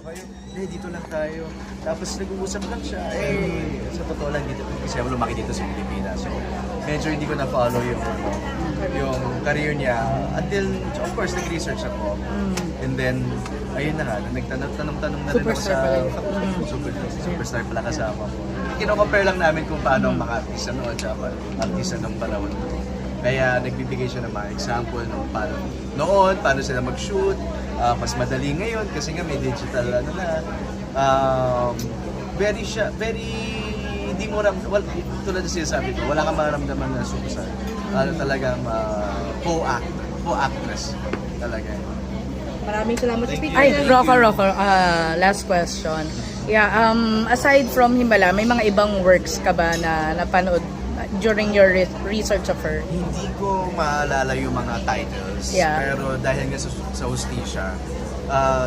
kayo? Hindi, dito lang tayo. Tapos nag-uusap lang siya. Eh, sa totoo lang dito. Kasi ako lumaki dito sa Pilipinas. So, medyo hindi ko na-follow yung career niya. Until, of course, nag-research ako. And then, ayun na nga, nagtanong-tanong na rin ako sa superstar pala kasama ko. Kino-compare lang namin kung paano ang mga artista noon at artista ng panahon ko. Kaya nagbibigay siya ng mga example ng paano noon, paano sila mag-shoot, mas madali ngayon kasi nga may digital very hindi mo tulad ng sinasabi ko, wala kang maramdaman na superstar. Talagang co-actress talaga. Maraming salamat sa picture. Ay, Rocker, last question. Yeah, aside from Himala, may mga ibang works ka ba na napanood during your research of her? Hindi ko maalala yung mga titles, pero dahil nga sa hustisya,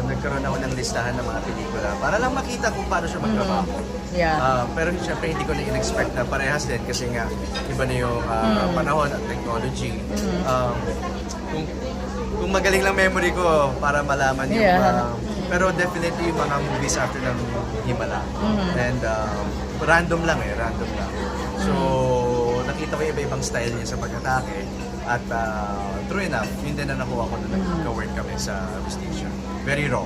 nagkaroon ako ng listahan ng mga pelikula para lang makita kung paano siya magtrabaho. Pero siyempre hindi ko na in-expect na parehas din kasi nga iba na yung panahon at technology. Kung magaling lang memory ko para malaman yung pero definitely yung mga movies after ng Himala. And random lang. So nakita ko yung iba-ibang style niya sa pag-atake at true enough, yun din na nakuha ko nung nagka-work kami sa Hustisya. Very raw.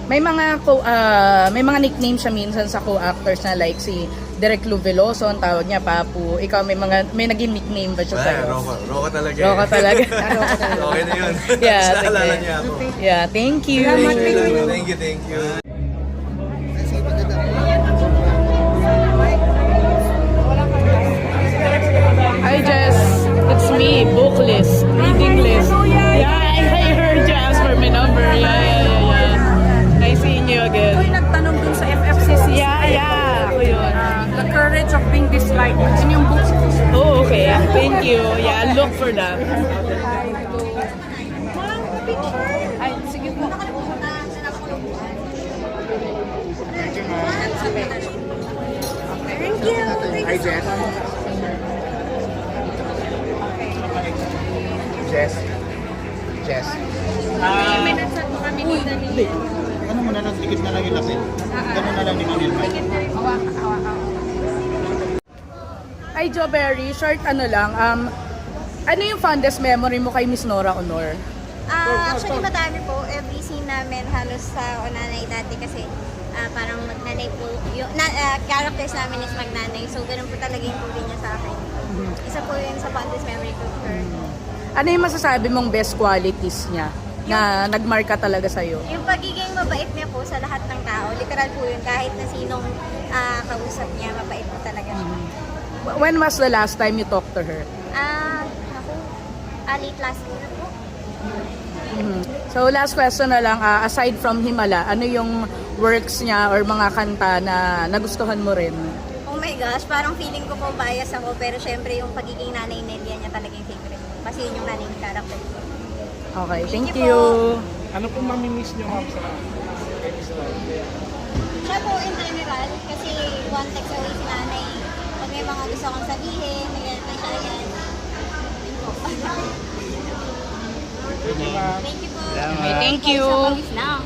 May mga nickname siya minsan sa co-actors na like si Derek Lou Veloso, ang tawag niya Papu. Ikaw may naging nickname ba siya sa'yo? Roko talaga. Roko talaga. Okay na yun. Yeah, naalala niya ako. Yeah, thank you. Thank you. Hi Jess, it's me, book list, reading list. Yeah, I heard you ask for my number. Yeah. Nice seeing you again. Ako'y nagtanong dun sa FFCC. Yeah, ako yun. The Courage of Being Disliked. Yun yung book. Oh, okay. Thank you. Yeah, I'll look for that. Ay, sige po. Thank you. Hi, Jess. Jess. Ano mo na lang, dikit na lang yung lapit. Ganun na lang ni Manil Mike. Hi Jo Berry, short ano lang. Ano yung fondest memory mo kay Miss Nora Honor? Actually, madami po. Every scene namin halos sa Onanay dati kasi parang magnanay po. Yung characters namin is magnanay. So, ganun po talaga yung movie niya sa akin. Isa po yun sa fondest memory ko for her. Ano yung masasabi mong best qualities niya na nagmarka talaga sa'yo? Yung pagiging mabait niya po sa lahat ng tao. Literal po yun. Kahit na sinong kausap niya, mabait po talaga siya. When was the last time you talked to her? Naku, late last year po. So last question na lang, aside from Himala, ano yung works niya or mga kanta na nagustuhan mo rin? Oh my gosh, parang feeling ko po bias ako. Pero syempre yung pagiging nanay Nelia niya talaga yung favorite. Kasi yun yung nanay ni character ko. Okay, thank you you. Ano po mamimiss nyo, ma'am, sa episode? Siya po in general, kasi one text away si nanay. Pag may mga gusto kong sabihin, nag-reply siya yan. Yun po. Thank you, ma'am. Thank you po. Okay, thank you. Now.